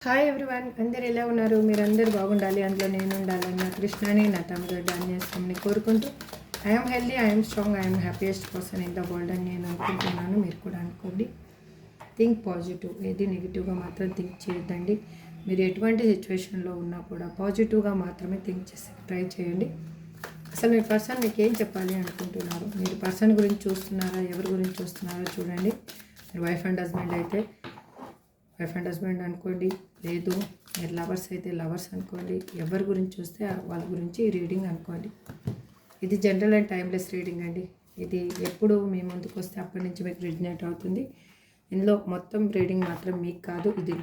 Hi everyone, అందరు ఎలా ఉన్నారు? మీరందరూ బాగుండాలి, అందులో నేను ఉండాలని నా కృష్ణని నా తమ్ముడు ధాన్యస్వామిని కోరుకుంటూ I'm healthy, I'm strong, I'm happiest person in the world అని నేను అనుకుంటున్నాను. మీరు కూడా అనుకోండి. థింక్ పాజిటివ్, ఏది నెగిటివ్గా మాత్రం థింక్ చేయొద్దండి. మీరు ఎటువంటి సిచ్యువేషన్లో ఉన్నా కూడా పాజిటివ్గా మాత్రమే థింక్ చేసి ట్రై చేయండి. అసలు మీ పర్సన్ మీకు ఏం చెప్పాలి అనుకుంటున్నారు? మీరు పర్సన్ గురించి చూస్తున్నారా, ఎవరి గురించి చూస్తున్నారో చూడండి. మీరు వైఫ్ అండ్ హస్బెండ్ అనుకోండి, లేదు మీరు లవర్స్ అయితే లవర్స్ అనుకోండి. ఎవరి గురించి చూస్తే వాళ్ళ గురించి రీడింగ్ అనుకోండి. ఇది జనరల్ అండ్ టైమ్లెస్ రీడింగ్ అండి. ఇది ఎప్పుడు మీ ముందుకు వస్తే అప్పటి నుంచి మీకు రిజనేట్ అవుతుంది. ఇందులో మొత్తం రీడింగ్ మాత్రం మీకు కాదు, ఇది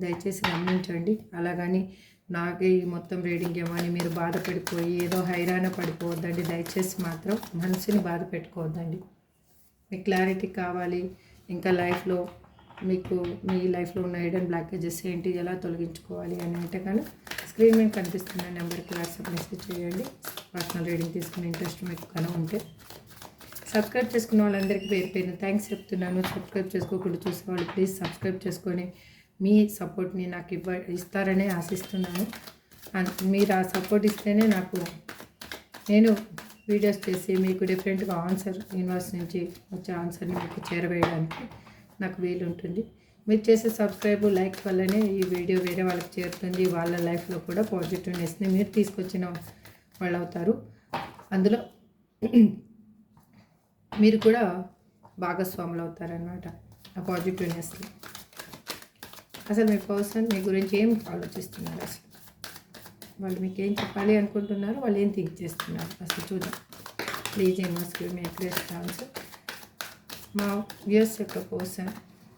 దయచేసి గమనించండి. అలాగని నాకే ఈ మొత్తం రీడింగ్ ఏమని మీరు బాధపడిపోయి ఏదో హైరాణ పడిపోవద్దండి. దయచేసి మాత్రం మనసుని బాధ పెట్టుకోవద్దండి. మీకు క్లారిటీ కావాలి, ఇంకా లైఫ్లో మీకు మీ లైఫ్లో ఉన్న హిడెన్ బ్లాకేజెస్ ఏంటి, ఎలా తొలగించుకోవాలి అని అంటే కానీ స్క్రీన్ మీద కనిపిస్తున్న నెంబర్కి వాట్సాప్ మెసేజ్ చేయండి. పర్సనల్ రీడింగ్ తీసుకునే ఇంట్రెస్ట్ మీకు కనుక ఉంటే సబ్స్క్రైబ్ చేసుకున్న వాళ్ళందరికీ పేరు పేరున థ్యాంక్స్ చెప్తున్నాను. సబ్స్క్రైబ్ చేసుకోకుండా చూసేవాళ్ళు ప్లీజ్ సబ్స్క్రైబ్ చేసుకొని మీ సపోర్ట్ని నాకు ఇస్తారనే ఆశిస్తున్నాను. మీరు ఆ సపోర్ట్ ఇస్తేనే నేను వీడియోస్ చేసి మీకు డిఫరెంట్గా ఆన్సర్ యూనివర్స్ నుంచి వచ్చే ఆన్సర్ని మీకు చేరవేయడానికి నాకు వీలు ఉంటుంది. మీరు చేసే సబ్స్క్రైబ్ లైక్ వల్లనే ఈ వీడియో వేరే వాళ్ళకి చేరుతుంది. వాళ్ళ లైఫ్లో కూడా పాజిటివ్నెస్ని మీరు తీసుకొచ్చిన వాళ్ళు అవుతారు. అందులో మీరు కూడా భాగస్వాములు అవుతారనమాట ఆ పాజిటివ్నెస్లో. అసలు మీ పర్సన్ మీ గురించి ఏం ఆలోచిస్తున్నారు, అసలు వాళ్ళు మీకు ఏం చెప్పాలి అనుకుంటున్నారు, వాళ్ళు ఏం థింక్ చేస్తున్నారు అసలు చూద్దాం. Please universe give me accurate answer. మా వ్యూయర్స్ యొక్క పర్సన్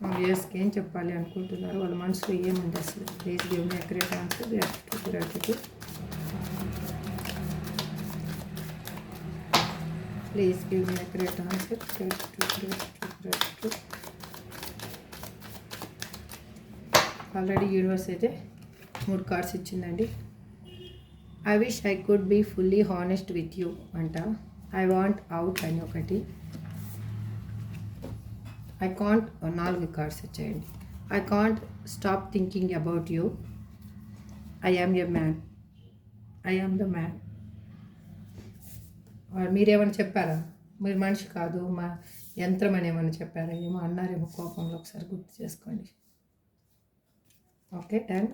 మా వ్యూయర్స్కి ఏం చెప్పాలి అనుకుంటున్నారు, వాళ్ళ మనసులో ఏముంది అసలు. Please give me accurate answer. Gratitude please give me accurate answer. Gratitude. Already universe అయితే 3 కార్డ్స్ ఇచ్చిందండి. I wish I could be fully honest with you అంట. ఐ వాంట్ అవుట్ అని ఒకటి. ఐ కాంట్ 4 కార్డ్స్ వచ్చాయండి. I can't stop thinking about you. I am a man. I am the man. మీరేమైనా చెప్పారా? మీరు మనిషి కాదు మా యంత్రం అని ఏమైనా చెప్పారా? ఏమో అన్నారేమో కోపంలో, ఒకసారి గుర్తు చేసుకోండి. Okay done.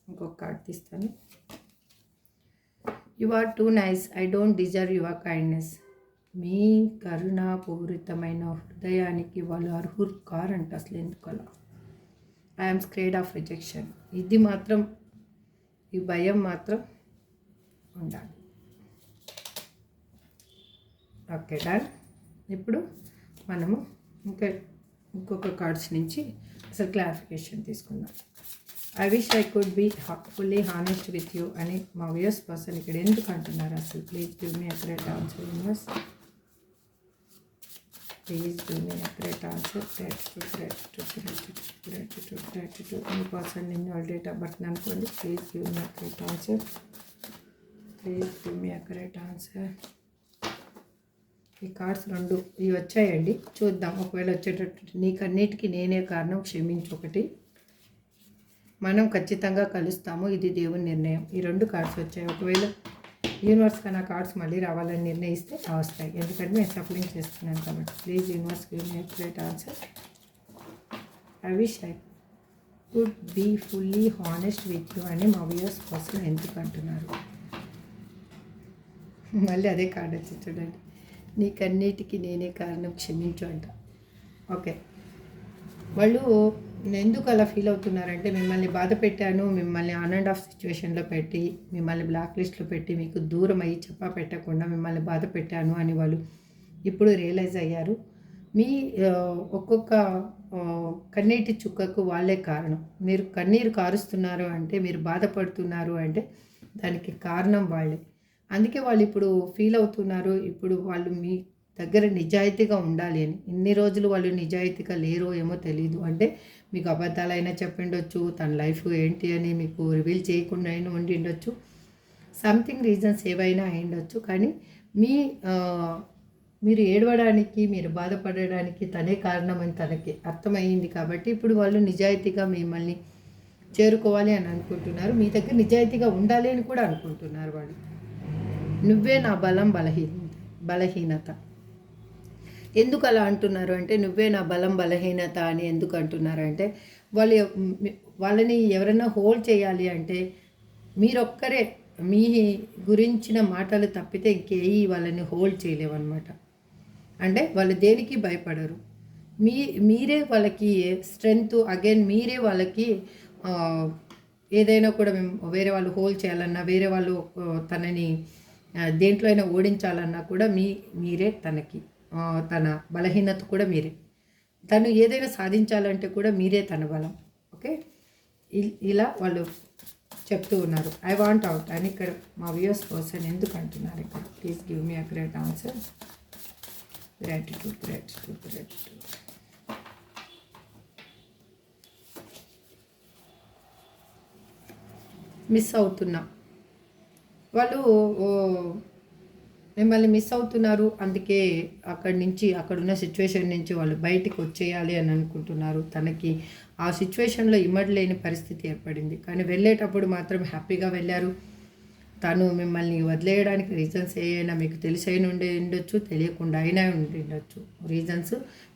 ఇంకొక కార్డ్ తీస్తాను. You are too nice. I don't deserve your kindness. మీ కరుణాపూరితమైన హృదయానికి వాళ్ళు అర్హులు కారంట. అసలు ఎందుకలా? I'm scared of rejection. ఇది మాత్రం, ఈ భయం మాత్రం ఉండాలి. Okay done. ఇప్పుడు మనము ఇంకొక కార్డ్స్ నుంచి అసలు క్లారిఫికేషన్ తీసుకుందాం. I wish I could be fully honest with you అని మా వ్యూయర్స్ పర్సన్ ఇక్కడ ఎందుకు అంటున్నారు అసలు? Please give me accurate answer universe. Please give me accurate answer. Gratitude. మీ పర్సన్ నిన్ను వాళ్ళ డేట్ ఆఫ్ బర్త్ అనుకోండి. Please give me accurate answer. Please give me accurate answer. ఈ కార్డ్స్ 2 ఇవి వచ్చాయండి. చూద్దాం ఒకవేళ వచ్చేటట్టు. నీకన్నిటికీ నేనే కారణం, క్షమించి ఒకటి. మనం ఖచ్చితంగా కలుస్తాము, ఇది దేవుని నిర్ణయం. ఈ 2 కార్డ్స్ వచ్చాయి. ఒకవేళ యూనివర్స్ కన్నా కార్డ్స్ మళ్ళీ రావాలని నిర్ణయిస్తే వస్తాయి, ఎందుకంటే నేను సప్లింగ్ చేస్తున్నాను కాబట్టి. Please universe give me accurate answer. I wish I could be fully honest with you అని మా వ్యూయర్స్ పర్సన్ ఎందుకు అంటున్నారు? మళ్ళీ అదే కార్డ్ వచ్చి చూడండి. నీకన్నిటికీ నేనే కారణం, క్షమించు అంట. ఓకే, వాళ్ళు ఎందుకు అలా ఫీల్ అవుతున్నారంటే, మిమ్మల్ని బాధ పెట్టాను, మిమ్మల్ని ఆన్ అండ్ ఆఫ్ సిచ్యువేషన్లో పెట్టి, మిమ్మల్ని బ్లాక్ లిస్ట్లో పెట్టి, మీకు దూరం అయ్యి చెప్పా పెట్టకుండా మిమ్మల్ని బాధ పెట్టాను అని వాళ్ళు ఇప్పుడు రియలైజ్ అయ్యారు. మీ ఒక్కొక్క కన్నీటి చుక్కకు వాళ్ళే కారణం. మీరు కన్నీరు కారుస్తున్నారు అంటే, మీరు బాధపడుతున్నారు అంటే దానికి కారణం వాళ్ళే. అందుకే వాళ్ళు ఇప్పుడు ఫీల్ అవుతున్నారు. ఇప్పుడు వాళ్ళు మీ దగ్గర నిజాయితీగా ఉండాలి అని. ఇన్ని రోజులు వాళ్ళు నిజాయితీగా లేరో ఏమో తెలియదు. అంటే మీకు అబద్ధాలైనా చెప్పిండొచ్చు, తన లైఫ్ ఏంటి అని మీకు రివీల్ చేయకుండా అయినా ఉండిండొచ్చు. సంథింగ్ రీజన్స్ ఏవైనా అయిండొచ్చు. కానీ మీరు ఏడవడానికి, మీరు బాధపడడానికి తనే కారణం అని తనకి అర్థమయ్యింది. కాబట్టి ఇప్పుడు వాళ్ళు నిజాయితీగా మిమ్మల్ని చేరుకోవాలి అని అనుకుంటున్నారు. మీ దగ్గర నిజాయితీగా ఉండాలి అని కూడా అనుకుంటున్నారు వాళ్ళు. నువ్వే నా బలహీనత. ఎందుకు అలా అంటున్నారు అంటే, నువ్వే నా బలహీనత అని ఎందుకు అంటున్నారు అంటే, వాళ్ళని ఎవరైనా హోల్డ్ చేయాలి అంటే మీరొక్కరే మీ గురించిన మాటలు తప్పితే ఇంకేయి వాళ్ళని హోల్డ్ చేయలేవన్నమాట. అంటే వాళ్ళు దేనికి భయపడరు. మీరే వాళ్ళకి స్ట్రెంగ్త్, అగైన్ మీరే వాళ్ళకి ఏదైనా కూడా మేము వేరే వాళ్ళు హోల్డ్ చేయాలన్నా, వేరే వాళ్ళు తనని దేంట్లో అయినా ఓడించాలన్నా కూడా మీరే తనకి తన బలహీనత కూడా మీరే. తను ఏదైనా సాధించాలంటే కూడా మీరే తన బలం. ఓకే, ఇలా వాళ్ళు చెప్తూ ఉన్నారు. ఐ వాంట్ అవుట్ అని ఇక్కడ మా వ్యూయర్స్ పర్సన్ ఎందుకు అంటున్నారు ఇక్కడ? Please give me a great answer. Gratitude. Miss అవుతున్నా, వాళ్ళు మిమ్మల్ని మిస్ అవుతున్నారు. అందుకే అక్కడున్న సిచ్యువేషన్ నుంచి వాళ్ళు బయటికి వచ్చేయాలి అని అనుకుంటున్నారు. తనకి ఆ సిచ్యువేషన్లో ఇమ్మడలేని పరిస్థితి ఏర్పడింది. కానీ వెళ్ళేటప్పుడు మాత్రం హ్యాపీగా వెళ్ళారు. తను మిమ్మల్ని వదిలేయడానికి రీజన్స్ ఏమైనా మీకు తెలిసైనా ఉండొచ్చు, తెలియకుండా అయినా ఉండొచ్చు. రీజన్స్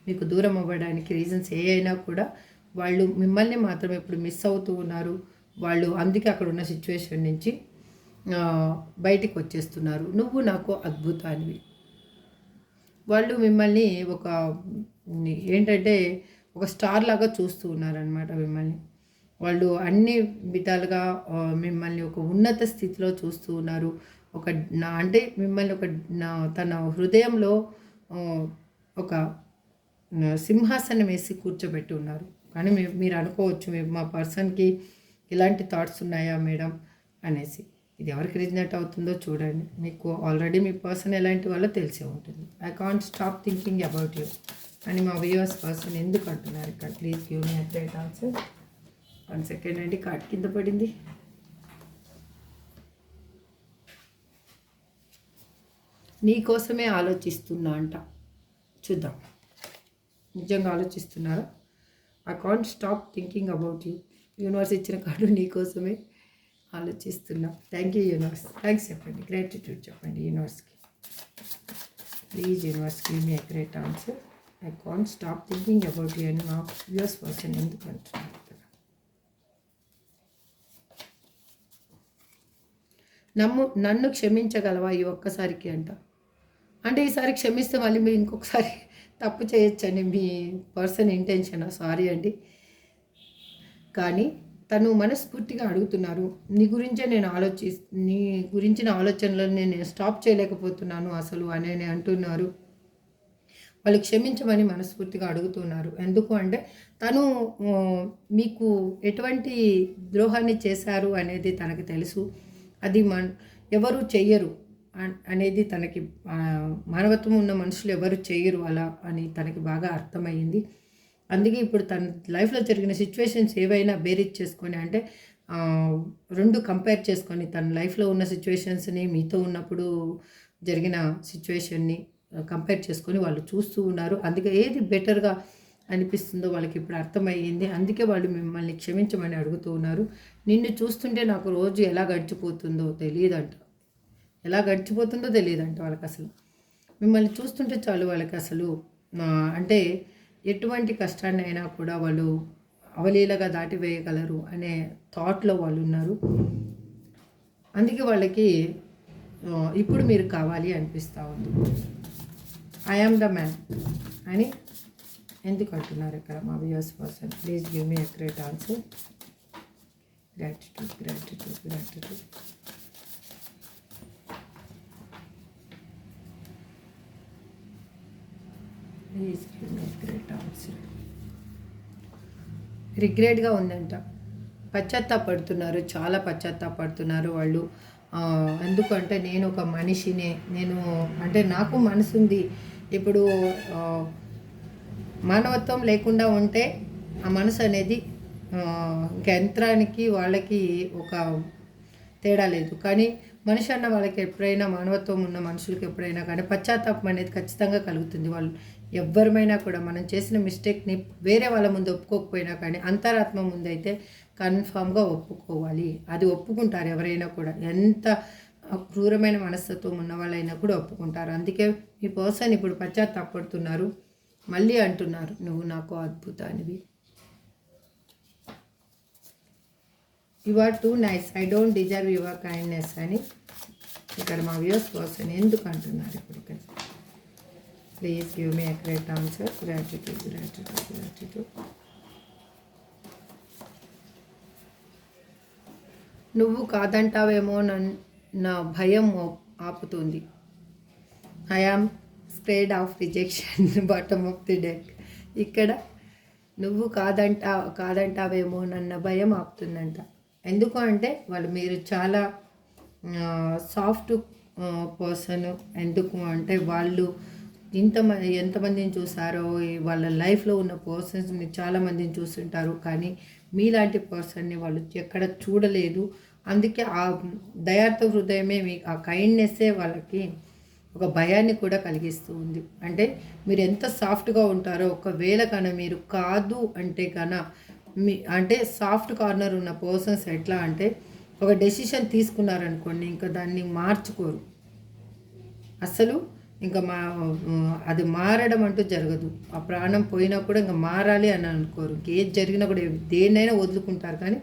మీకు దూరం అవ్వడానికి రీజన్స్ అయినా కూడా వాళ్ళు మిమ్మల్ని మాత్రం ఇప్పుడు మిస్ అవుతూ ఉన్నారు. వాళ్ళు అందుకే అక్కడ ఉన్న సిచ్యువేషన్ నుంచి బయటికి వచ్చేస్తున్నారు. నువ్వు నాకు అద్భుతానివి. వాళ్ళు మిమ్మల్ని ఏంటంటే ఒక స్టార్ లాగా చూస్తూ ఉన్నారనమాట మిమ్మల్ని. వాళ్ళు అన్ని విధాలుగా మిమ్మల్ని ఒక ఉన్నత స్థితిలో చూస్తూ ఉన్నారు. అంటే మిమ్మల్ని తన హృదయంలో ఒక సింహాసనం వేసి కూర్చోబెట్టి ఉన్నారు. కానీ మీరు అనుకోవచ్చు, మా పర్సన్కి ఇలాంటి థాట్స్ ఉన్నాయా మేడం అనేసి. ఇది ఎవరికి రిజనేట్ అవుతుందో చూడండి. మీకు ఆల్రెడీ మీ పర్సన్ ఎలాంటి వాళ్ళో తెలిసే ఉంటుంది. I can't stop thinking about you అని మా వ్యూవర్స్ పర్సన్ ఎందుకు అంటున్నారు ఇక్కడ? Please give me update answer. 1 second అండి, కార్డ్ కింద పడింది. నీకోసమే ఆలోచిస్తున్నా అంట. చూద్దాం, నిజంగా ఆలోచిస్తున్నారా? I can't stop thinking about you. Universe ఇచ్చిన కార్డు నీకోసమే ఆలోచిస్తున్నా. Thank you universe. థ్యాంక్స్ చెప్పండి, గ్రాటిట్యూడ్ చెప్పండి యూనివర్స్కి. Please universe give me a great answer. I can't stop thinking about you అని మా వ్యూవర్స్ పర్సన్ ఎందుకు అంటున్నారు? నన్ను క్షమించగలవా ఈ ఒక్కసారికి అంట. అంటే ఈసారి క్షమిస్తే మళ్ళీ మీరు ఇంకొకసారి తప్పు చేయొచ్చని మీ పర్సన్ ఇంటెన్షన్. సారీ అండి, కానీ తను మనస్ఫూర్తిగా అడుగుతున్నారు. నీ గురించిన ఆలోచనలను నేను స్టాప్ చేయలేకపోతున్నాను అసలు అని అంటున్నారు. వాళ్ళు క్షమించమని మనస్ఫూర్తిగా అడుగుతున్నారు. ఎందుకు అంటే తను మీకు ఎటువంటి ద్రోహాన్ని చేశారు అనేది తనకు తెలుసు. అది ఎవరు చెయ్యరు అనేది తనకి, మానవత్వం ఉన్న మనుషులు ఎవరు చెయ్యరు అలా అని తనకి బాగా అర్థమైంది. అందుకే ఇప్పుడు తన లైఫ్లో జరిగిన సిచ్యువేషన్స్ ఏవైనా బేరీజ్ చేసుకొని, అంటే 2 కంపేర్ చేసుకొని, తన లైఫ్లో ఉన్న సిచ్యువేషన్స్ని మీతో ఉన్నప్పుడు జరిగిన సిచ్యువేషన్ని కంపేర్ చేసుకొని వాళ్ళు చూస్తూ ఉన్నారు. అందుకే ఏది బెటర్గా అనిపిస్తుందో వాళ్ళకి ఇప్పుడు అర్థమయ్యింది. అందుకే వాళ్ళు మిమ్మల్ని క్షమించమని అడుగుతూ ఉన్నారు. నిన్ను చూస్తుంటే నాకు రోజు ఎలా గడిచిపోతుందో తెలియదంట. వాళ్ళకి అసలు. మిమ్మల్ని చూస్తుంటే చాలు వాళ్ళకి అసలు అంటే ఎటువంటి కష్టాన్ని అయినా కూడా వాళ్ళు అవలీలగా దాటివేయగలరు అనే థాట్లో వాళ్ళు ఉన్నారు. అందుకే వాళ్ళకి ఇప్పుడు మీరు కావాలి అనిపిస్తూ ఉంది. ఐ యామ్ ద మ్యాన్ అని ఎందుకు అంటున్నారు ఇక్కడ మా viewers person? Please give me a great answer. Gratitude. Please give me great answer. రిగ్రెట్గా ఉందంట. పశ్చాత్తాపడుతున్నారు, చాలా పశ్చాత్తాపడుతున్నారు వాళ్ళు. ఎందుకంటే నేను ఒక మనిషిని, అంటే నాకు మనసు ఉంది. ఇప్పుడు మానవత్వం లేకుండా ఉంటే ఆ మనసు అనేది ఇంకా యంత్రానికి వాళ్ళకి ఒక తేడా లేదు. కానీ మనిషి అన్న వాళ్ళకి ఎప్పుడైనా, మానవత్వం ఉన్న మనుషులకి ఎప్పుడైనా కానీ పశ్చాత్తాపం అనేది ఖచ్చితంగా కలుగుతుంది. వాళ్ళు ఎవ్వరమైనా కూడా మనం చేసిన మిస్టేక్ని వేరే వాళ్ళ ముందు ఒప్పుకోకపోయినా కానీ అంతరాత్మ ముందు అయితే కన్ఫామ్గా ఒప్పుకోవాలి. అది ఒప్పుకుంటారు ఎవరైనా కూడా. ఎంత క్రూరమైన మనస్తత్వం ఉన్న వాళ్ళైనా కూడా ఒప్పుకుంటారు. అందుకే మీ పర్సన్ ఇప్పుడు పశ్చాత్తాపడుతున్నారు, మళ్ళీ అంటున్నారు నువ్వు నాకు అద్భుతానివి. You are too nice, I don't deserve your kindness అని ఇక్కడ మా వ్యూస్ పర్సన్ ఎందుకు అంటున్నారు ఇప్పుడు ఇక్కడ. Please give me accurate answer. Gratitude gratitude gratitude. నువ్వు కాదంటావేమో నా భయం ఆపుతుంది. I am scared of rejection bottom of the deck. ఇక్కడ నువ్వు కాదంటావేమో నన్న భయం ఆపుతుందంట. ఎందుకు అంటే మీరు చాలా సాఫ్ట్ పర్సన్. ఎందుకు అంటే వాళ్ళు ఎంతమందిని చూసారో, వాళ్ళ లైఫ్లో ఉన్న పర్సన్స్ని చాలామందిని చూస్తుంటారు, కానీ మీలాంటి పర్సన్ని వాళ్ళు ఎక్కడ చూడలేదు. అందుకే ఆ దయార్థ హృదయమే ఆ కైండ్నెస్సే వాళ్ళకి ఒక భయాన్ని కూడా కలిగిస్తూ ఉంది. అంటే మీరు ఎంత సాఫ్ట్గా ఉంటారో, ఒకవేళ కన్నా మీరు కాదు అంటే కన్నా అంటే సాఫ్ట్ కార్నర్ ఉన్న పర్సన్స్ ఎట్లా అంటే ఒక డెసిషన్ తీసుకున్నారనుకోండి, ఇంకా దాన్ని మార్చుకోరు అసలు. ఇంకా అది మారడం అంటూ జరగదు. ఆ ప్రాణం పోయినా కూడా ఇంకా మారాలి అని అనుకోరు. ఏది జరిగినా కూడా దేన్నైనా వదులుకుంటారు, కానీ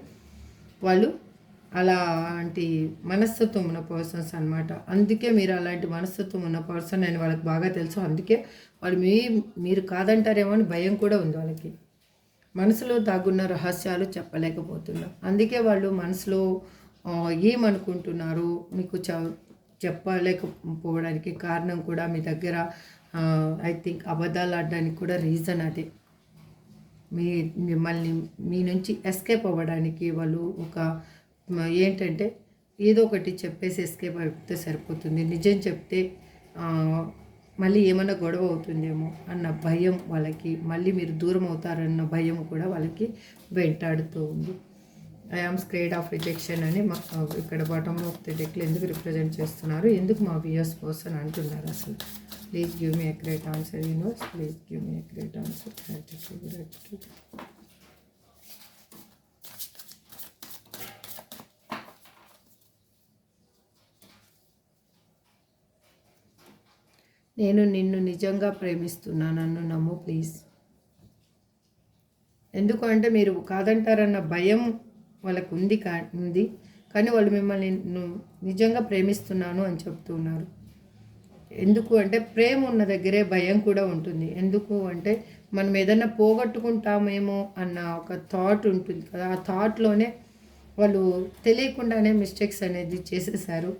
వాళ్ళు అలాంటి మనస్తత్వం ఉన్న పర్సన్స్ అనమాట. అందుకే మీరు అలాంటి మనస్తత్వం ఉన్న పర్సన్ అని వాళ్ళకి బాగా తెలుసు. అందుకే వాళ్ళు మీరు కాదంటారేమో అని భయం కూడా ఉంది వాళ్ళకి. మనసులో దాగున్న రహస్యాలు చెప్పలేకపోతున్నారు. అందుకే వాళ్ళు మనసులో ఏమనుకుంటున్నారు మీకు చెప్పలేకపోవడానికి కారణం కూడా మీ దగ్గర ఐ థింక్ అబద్ధాలు ఆడడానికి కూడా రీజన్ అదే. మిమ్మల్ని మీ నుంచి ఎస్కేప్ అవ్వడానికి వాళ్ళు ఏంటంటే ఏదో ఒకటి చెప్పేసి ఎస్కేప్ అయిపోతే సరిపోతుంది. నిజం చెప్తే మళ్ళీ ఏమైనా గొడవ అవుతుందేమో అన్న భయం వాళ్ళకి, మళ్ళీ మీరు దూరం అవుతారన్న భయం కూడా వాళ్ళకి వెంటాడుతూ ఉంది. I am scared of rejection అని ఇక్కడ బాటమ్ ఆఫ్ ది డెక్లో ఎందుకు రిప్రజెంట్ చేస్తున్నారు, ఎందుకు మా వ్యూయర్స్ పర్సన్ అంటున్నారు అసలు. Please give me a great answer universe. Please give me a great answer. Gratitude. నేను నిన్ను నిజంగా ప్రేమిస్తున్నా, నన్ను నమ్ము ప్లీజ్. ఎందుకంటే మీరు కాదంటారన్న భయం వాళ్ళకు ఉంది కానీ వాళ్ళు మిమ్మల్ని నిజంగా ప్రేమిస్తున్నాను అని చెప్తున్నారు. ఎందుకు అంటే ప్రేమ ఉన్న దగ్గరే భయం కూడా ఉంటుంది. ఎందుకు అంటే మనం ఏదైనా పోగొట్టుకుంటామేమో అన్న ఒక థాట్ ఉంటుంది కదా, ఆ థాట్లోనే వాళ్ళు తెలియకుండానే మిస్టేక్స్ అనేది చేసేసారు.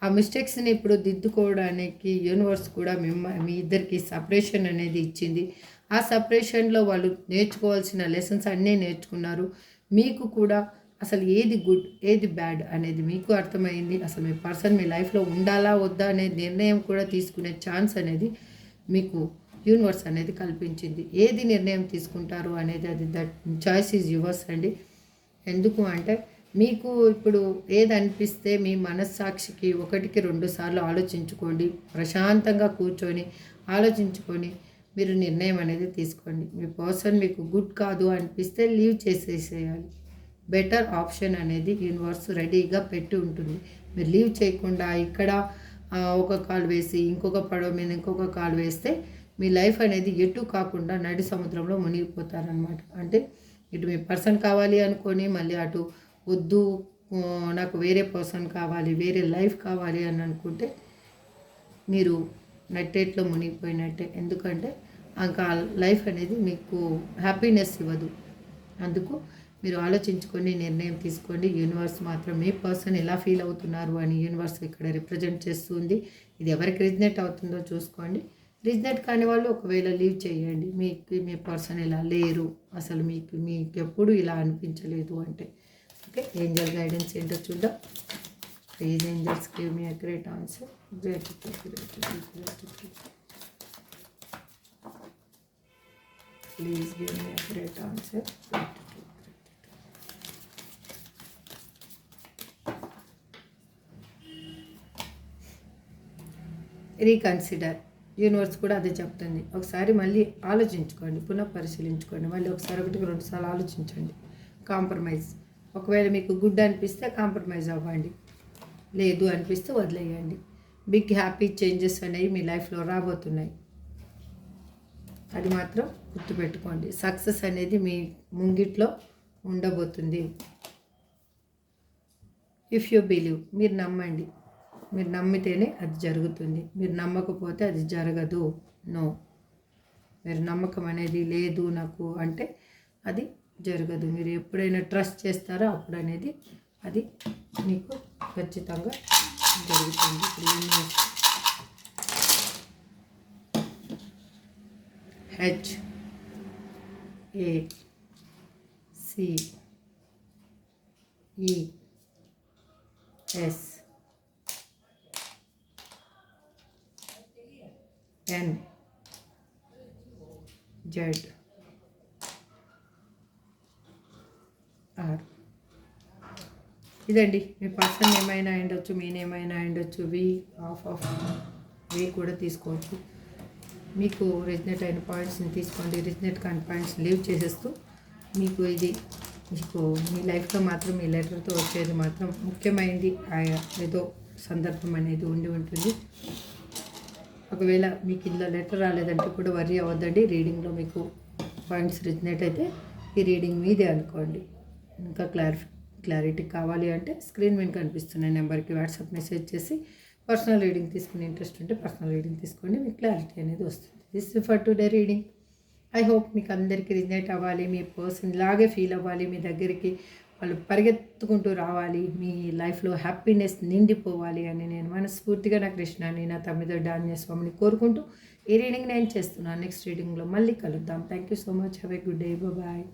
ఆ మిస్టేక్స్ని ఇప్పుడు దిద్దుకోవడానికి యూనివర్స్ కూడా మీ ఇద్దరికి సపరేషన్ అనేది ఇచ్చింది. ఆ సపరేషన్లో వాళ్ళు నేర్చుకోవాల్సిన లెసన్స్ అన్నీ నేర్చుకున్నారు. మీకు కూడా అసలు ఏది గుడ్ ఏది బ్యాడ్ అనేది మీకు అర్థమైంది. అసలు మీ పర్సన్ మీ లైఫ్లో ఉండాలా వద్దా అనే నిర్ణయం కూడా తీసుకునే ఛాన్స్ అనేది మీకు యూనివర్స్ అనేది కల్పించింది. ఏది నిర్ణయం తీసుకుంటారు అనేది దట్ చాయిస్ ఈజ్ యువర్స్ అండి. ఎందుకు అంటే మీకు ఇప్పుడు ఏది అనిపిస్తే మీ మనస్సాక్షికి 1కి 2 సార్లు ఆలోచించుకోండి. ప్రశాంతంగా కూర్చొని ఆలోచించుకొని మీరు నిర్ణయం అనేది తీసుకోండి. మీ పర్సన్ మీకు గుడ్ కాదు అనిపిస్తే లీవ్ చేసేసేయాలి. బెటర్ ఆప్షన్ అనేది యూనివర్స్ రెడీగా పెట్టి ఉంటుంది. మీరు లీవ్ చేయకుండా ఇక్కడ ఒక కాలు వేసి ఇంకొక పడవ మీద ఇంకొక కాలు వేస్తే మీ లైఫ్ అనేది ఎటు కాకుండా నడి సముద్రంలో మునిగిపోతారనమాట. అంటే ఇటు మీ పర్సన్ కావాలి అనుకొని మళ్ళీ అటు వద్దు నాకు వేరే పర్సన్ కావాలి, వేరే లైఫ్ కావాలి అని అనుకుంటే మీరు నట్టేట్లో మునిగిపోయినట్టే. ఎందుకంటే ఇంకా లైఫ్ అనేది మీకు హ్యాపీనెస్ ఇవ్వదు. అందుకు మీరు ఆలోచించుకొని నిర్ణయం తీసుకోండి. యూనివర్స్ మాత్రం మీ పర్సన్ ఎలా ఫీల్ అవుతున్నారు అని యూనివర్స్ ఇక్కడ రిప్రజెంట్ చేస్తుంది. ఇది ఎవరికి రిజనేట్ అవుతుందో చూసుకోండి. రిజనేట్ కాని వాళ్ళు ఒకవేళ లీవ్ చేయండి. మీ పర్సన్ ఇలా లేరు, అసలు మీకు ఎప్పుడు ఇలా అనిపించలేదు అంటే. ఓకే, ఏంజల్ గైడెన్స్ ఏంటో చూద్దాం. Please angels give me a great answer. Please give me a great answer. Reconsider. Universe కూడా అదే చెప్తుంది. ఒకసారి మళ్ళీ ఆలోచించుకోండి, పునః పరిశీలించుకోండి. మళ్ళీ ఒకసారి 1కి 2 సార్లు ఆలోచించండి. కాంప్రమైజ్. ఒకవేళ మీకు గుడ్ అనిపిస్తే కాంప్రమైజ్ అవ్వండి, లేదు అనిపిస్తే వదిలేయండి. బిగ్ హ్యాపీ చేంజెస్ అనేవి మీ లైఫ్లో రాబోతున్నాయి, అది మాత్రం గుర్తుపెట్టుకోండి. సక్సెస్ అనేది మీ ముంగిట్లో ఉండబోతుంది. ఇఫ్ యూ బిలీవ్, మీరు నమ్మండి. మీరు నమ్మితేనే అది జరుగుతుంది, మీరు నమ్మకపోతే అది జరగదు. నో, మీరు నమ్మకం అనేది లేదు నాకు అంటే అది జరగదు. మీరు ఎప్పుడైనా ట్రస్ట్ చేస్తారో అప్పుడు అనేది అది మీకు ఖచ్చితంగా జరుగుతుంది. HACESN ఇదండి. మీ పర్సన్ ఏమైనా అయ్యుండొచ్చు, మీ నేమైనా అయ్యుండొచ్చు. వీ కూడా తీసుకోవచ్చు. మీకు రిజనేట్ అయిన పాయింట్స్ని తీసుకోండి, రిజనేట్ కాని పాయింట్స్ లీవ్ చేసేస్తూ మీకు మీ లైఫ్లో మాత్రం ఈ లెటర్తో వచ్చేది మాత్రం ముఖ్యమైనది ఏదో సందర్భం అనేది ఉండి ఉంటుంది. ఒకవేళ మీకు ఇందులో లెటర్ రాలేదంటే కూడా వర్రీ అవ్వద్దండి. రీడింగ్లో మీకు పాయింట్స్ రిజనేట్ అయితే ఈ రీడింగ్ మీదే అనుకోండి. ఇంకా క్లారిటీ కావాలి అంటే స్క్రీన్ మీద కనిపిస్తున్న నెంబర్కి వాట్సాప్ మెసేజ్ చేసి పర్సనల్ రీడింగ్ తీసుకునే ఇంట్రెస్ట్ ఉంటే పర్సనల్ రీడింగ్ తీసుకోండి, మీకు క్లారిటీ అనేది వస్తుంది. This for today reading. I hope మీకు అందరికీ రిజనేట్ అవ్వాలి, మీ పర్సన్ లాగే ఫీల్ అవ్వాలి, మీ దగ్గరికి వాళ్ళు పరిగెత్తుకుంటూ రావాలి, మీ లైఫ్లో హ్యాపీనెస్ నిండిపోవాలి అని నేను మనస్ఫూర్తిగా నా కృష్ణాని, నా తమ్మిదొడ్డ ఆంజనేయ స్వామిని కోరుకుంటూ ఈ రీడింగ్ నేను చేస్తున్నాను. నెక్స్ట్ రీడింగ్లో మళ్ళీ కలుద్దాం. Thank you so much. Have a good day. Bye.